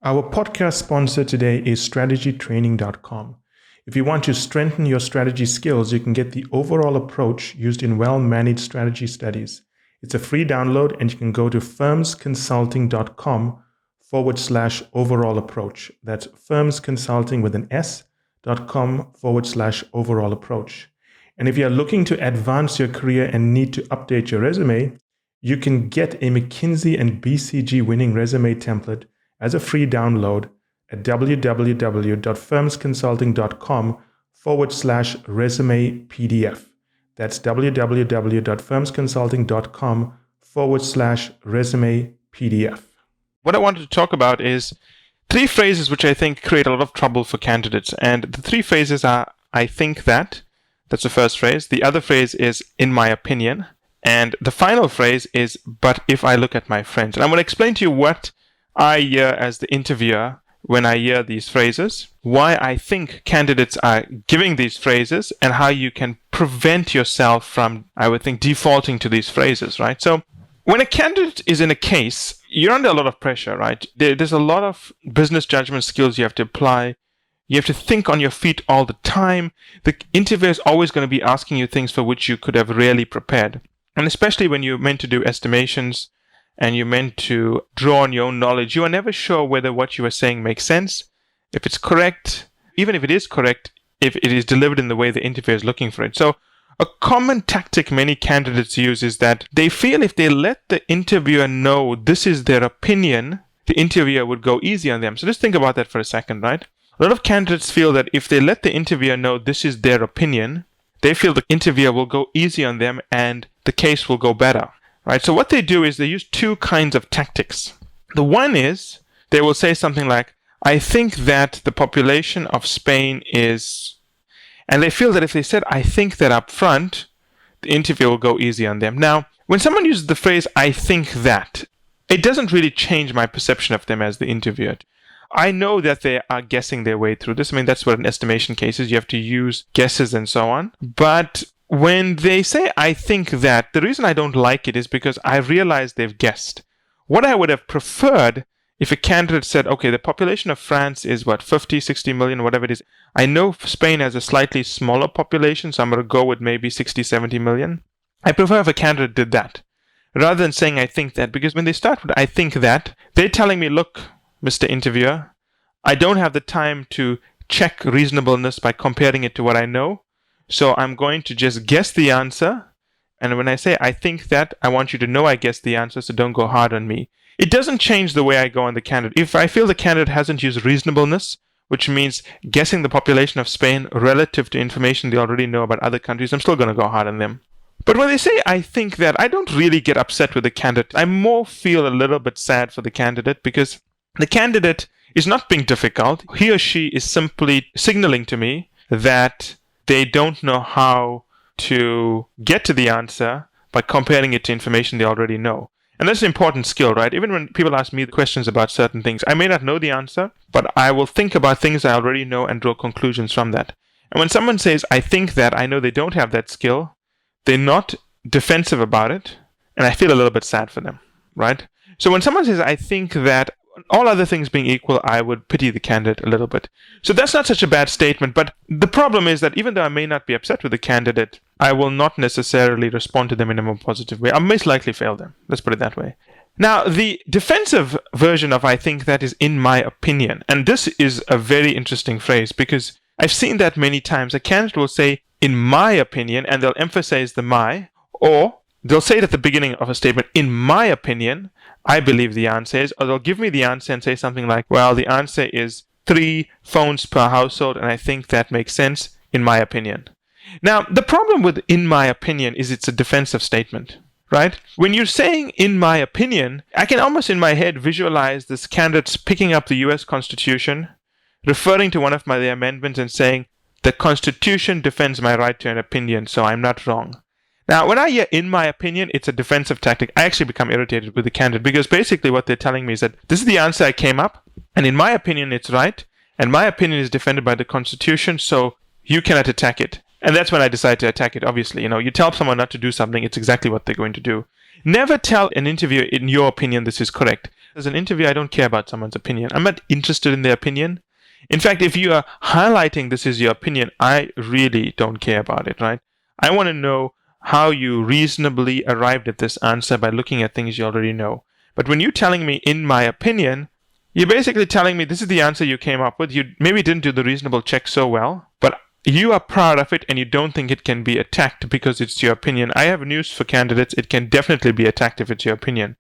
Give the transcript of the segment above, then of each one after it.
Our podcast sponsor today is strategytraining.com. If you want to strengthen your strategy skills, you can get the overall approach used in well-managed strategy studies. It's a free download, and you can go to firmsconsulting.com/overall approach. That's firmsconsulting with an s.com/overall approach. And if you're looking to advance your career and need to update your resume, you can get a McKinsey and BCG winning resume template as a free download at www.firmsconsulting.com/resume PDF. That's www.firmsconsulting.com/resume PDF. What I wanted to talk about is three phrases which I think create a lot of trouble for candidates. And the three phrases are, I think that. That's the first phrase. The other phrase is, in my opinion. And the final phrase is, but if I look at my friends. And I'm going to explain to you what I hear as the interviewer when I hear these phrases, why I think candidates are giving these phrases, and how you can prevent yourself from, I would think, defaulting to these phrases, right? So when a candidate is in a case, you're under a lot of pressure, right? There's a lot of business judgment skills you have to apply. You have to think on your feet all the time. The interviewer is always going to be asking you things for which you could have really prepared. And especially when you're meant to do estimations and you're meant to draw on your own knowledge, you are never sure whether what you are saying makes sense, if it's correct, even if it is correct, if it is delivered in the way the interviewer is looking for it. So a common tactic many candidates use is that they feel if they let the interviewer know this is their opinion, the interviewer would go easy on them. So just think about that for a second, right? A lot of candidates feel that if they let the interviewer know this is their opinion, they feel the interviewer will go easy on them and the case will go better. Right? So what they do is they use two kinds of tactics. The one is they will say something like, I think that the population of Spain is... And they feel that if they said, I think that up front, the interviewer will go easy on them. Now, when someone uses the phrase, I think that, it doesn't really change my perception of them as the interviewer. I know that they are guessing their way through this. I mean, that's what an estimation case is. You have to use guesses and so on. But when they say, I think that, the reason I don't like it is because I realize they've guessed. What I would have preferred if a candidate said, okay, the population of France is 50, 60 million, whatever it is. I know Spain has a slightly smaller population, so I'm going to go with maybe 60, 70 million. I prefer if a candidate did that, rather than saying, I think that, because when they start with, I think that, they're telling me, look, Mr. Interviewer, I don't have the time to check reasonableness by comparing it to what I know. So I'm going to just guess the answer. And when I say I think that, I want you to know I guessed the answer, so don't go hard on me. It doesn't change the way I go on the candidate. If I feel the candidate hasn't used reasonableness, which means guessing the population of Spain relative to information they already know about other countries, I'm still going to go hard on them. But when they say I think that, I don't really get upset with the candidate. I more feel a little bit sad for the candidate because the candidate is not being difficult. He or she is simply signaling to me that they don't know how to get to the answer by comparing it to information they already know. And that's an important skill, right? Even when people ask me questions about certain things, I may not know the answer, but I will think about things I already know and draw conclusions from that. And when someone says, I think that, I know they don't have that skill, they're not defensive about it, and I feel a little bit sad for them, right? So when someone says, I think that, all other things being equal, I would pity the candidate a little bit. So that's not such a bad statement, but the problem is that even though I may not be upset with the candidate, I will not necessarily respond to them in a more positive way. I'll most likely fail them. Let's put it that way. Now, the defensive version of I think that is in my opinion. And this is a very interesting phrase because I've seen that many times. A candidate will say, in my opinion, and they'll emphasize the my, or they'll say it at the beginning of a statement, in my opinion, I believe the answer is, or they'll give me the answer and say something like, well, the answer is 3 phones per household, and I think that makes sense, in my opinion. Now, the problem with in my opinion is it's a defensive statement, right? When you're saying in my opinion, I can almost in my head visualize this candidate picking up the US Constitution, referring to one of the amendments and saying, the Constitution defends my right to an opinion, so I'm not wrong. Now, when I hear in my opinion, it's a defensive tactic. I actually become irritated with the candidate because basically what they're telling me is that this is the answer I came up, and in my opinion, it's right, and my opinion is defended by the Constitution, so you cannot attack it. And that's when I decide to attack it, obviously. You tell someone not to do something, it's exactly what they're going to do. Never tell an interviewer, in your opinion, this is correct. As an interviewer, I don't care about someone's opinion. I'm not interested in their opinion. In fact, if you are highlighting this is your opinion, I really don't care about it, right? I want to know how you reasonably arrived at this answer by looking at things you already know. But when you're telling me, in my opinion, you're basically telling me this is the answer you came up with. You maybe didn't do the reasonable check so well, but you are proud of it and you don't think it can be attacked because it's your opinion. I have news for candidates. It can definitely be attacked if it's your opinion.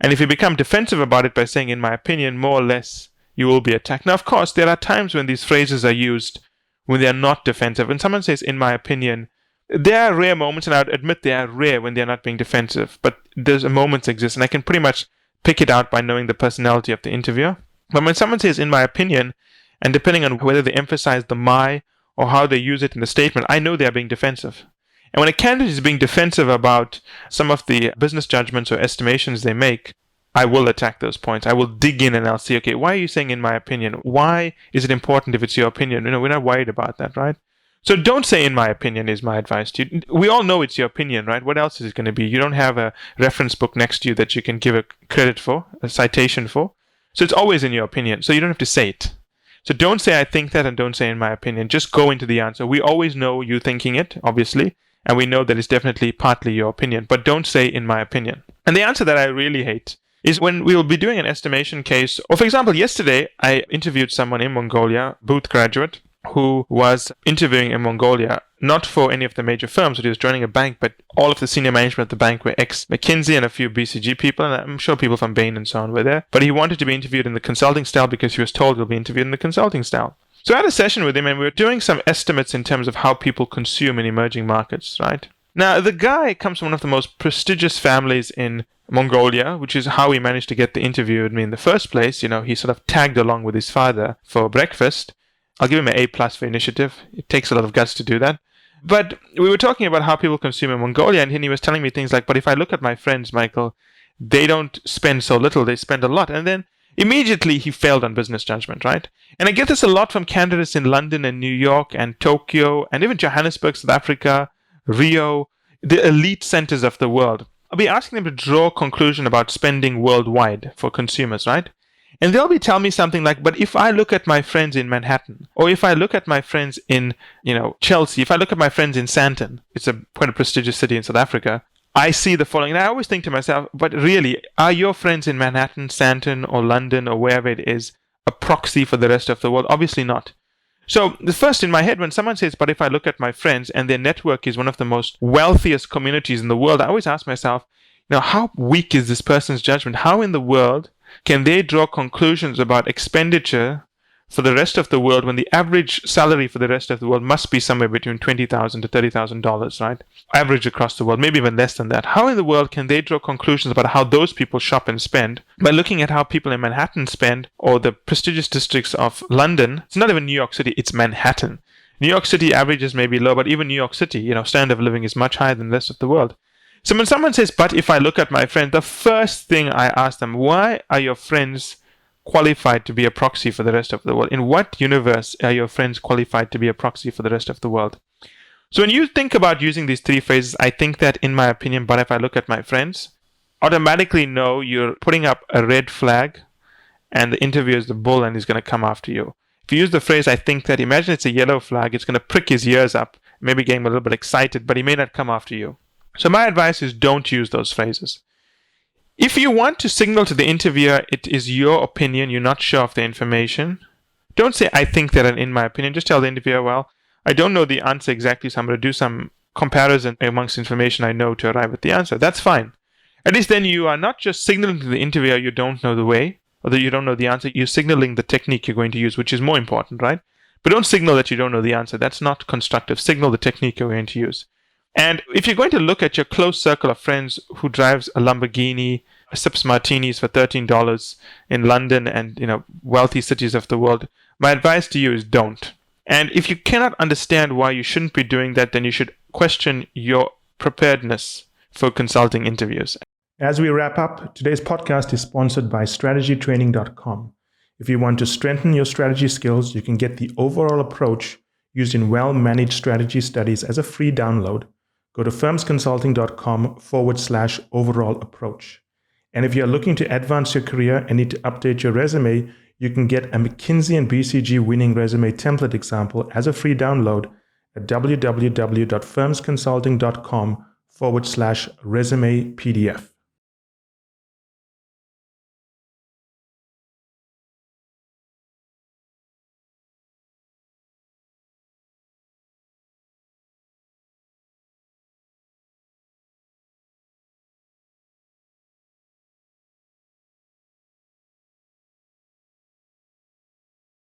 And if you become defensive about it by saying, in my opinion, more or less, you will be attacked. Now, of course, there are times when these phrases are used when they are not defensive. When someone says, in my opinion, there are rare moments, and I would admit they are rare when they're not being defensive, but those moments exist, and I can pretty much pick it out by knowing the personality of the interviewer. But when someone says, in my opinion, and depending on whether they emphasize the my or how they use it in the statement, I know they're being defensive. And when a candidate is being defensive about some of the business judgments or estimations they make, I will attack those points. I will dig in and I'll see, okay, why are you saying in my opinion? Why is it important if it's your opinion? We're not worried about that, right? So don't say in my opinion is my advice to you. We all know it's your opinion, right? What else is it going to be? You don't have a reference book next to you that you can give a credit for, a citation for. So it's always in your opinion. So you don't have to say it. So don't say I think that and don't say in my opinion. Just go into the answer. We always know you thinking it, obviously, and we know that it's definitely partly your opinion, but don't say in my opinion. And the answer that I really hate is when we will be doing an estimation case. Or for example, yesterday I interviewed someone in Mongolia, Booth graduate, who was interviewing in Mongolia, not for any of the major firms, but he was joining a bank, but all of the senior management of the bank were ex-McKinsey and a few BCG people, and I'm sure people from Bain and so on were there. But he wanted to be interviewed in the consulting style because he was told he'll be interviewed in the consulting style. So I had a session with him, and we were doing some estimates in terms of how people consume in emerging markets, right? Now, the guy comes from one of the most prestigious families in Mongolia, which is how he managed to get the interview with me in the first place. You know, he sort of tagged along with his father for breakfast. I'll give him an A+ for initiative. It takes a lot of guts to do that. But we were talking about how people consume in Mongolia, and he was telling me things like, but if I look at my friends, Michael, they don't spend so little, they spend a lot. And then immediately he failed on business judgment, right? And I get this a lot from candidates in London and New York and Tokyo and even Johannesburg, South Africa, Rio, the elite centers of the world. I'll be asking them to draw a conclusion about spending worldwide for consumers, right? And they'll be telling me something like, but if I look at my friends in Manhattan, or if I look at my friends in, Chelsea, if I look at my friends in Sandton, it's quite a prestigious city in South Africa, I see the following. And I always think to myself, but really, are your friends in Manhattan, Sandton, or London, or wherever it is, a proxy for the rest of the world? Obviously not. So the first in my head, when someone says, but if I look at my friends and their network is one of the most wealthiest communities in the world, I always ask myself, how weak is this person's judgment? How in the world can they draw conclusions about expenditure for the rest of the world when the average salary for the rest of the world must be somewhere between $20,000 to $30,000, right? Average across the world, maybe even less than that. How in the world can they draw conclusions about how those people shop and spend by looking at how people in Manhattan spend, or the prestigious districts of London? It's not even New York City, it's Manhattan. New York City averages may be low, but even New York City, standard of living is much higher than the rest of the world. So when someone says, but if I look at my friend, the first thing I ask them, why are your friends qualified to be a proxy for the rest of the world? In what universe are your friends qualified to be a proxy for the rest of the world? So when you think about using these three phrases, I think that, in my opinion, but if I look at my friends, automatically know you're putting up a red flag and the interviewer is the bull and he's going to come after you. If you use the phrase, I think that, imagine it's a yellow flag, it's going to prick his ears up, maybe get him a little bit excited, but he may not come after you. So my advice is don't use those phrases. If you want to signal to the interviewer it is your opinion, you're not sure of the information, don't say, I think that, and in my opinion. Just tell the interviewer, well, I don't know the answer exactly, so I'm going to do some comparison amongst information I know to arrive at the answer. That's fine. At least then you are not just signaling to the interviewer you don't know the way, or that you don't know the answer. You're signaling the technique you're going to use, which is more important, right? But don't signal that you don't know the answer. That's not constructive. Signal the technique you're going to use. And if you're going to look at your close circle of friends who drives a Lamborghini, sips martinis for $13 in London and, wealthy cities of the world, my advice to you is don't. And if you cannot understand why you shouldn't be doing that, then you should question your preparedness for consulting interviews. As we wrap up, today's podcast is sponsored by strategytraining.com. If you want to strengthen your strategy skills, you can get the overall approach used in well-managed strategy studies as a free download. go to firmsconsulting.com/overall approach. And if you're looking to advance your career and need to update your resume, you can get a McKinsey and BCG winning resume template example as a free download at www.firmsconsulting.com/resume PDF.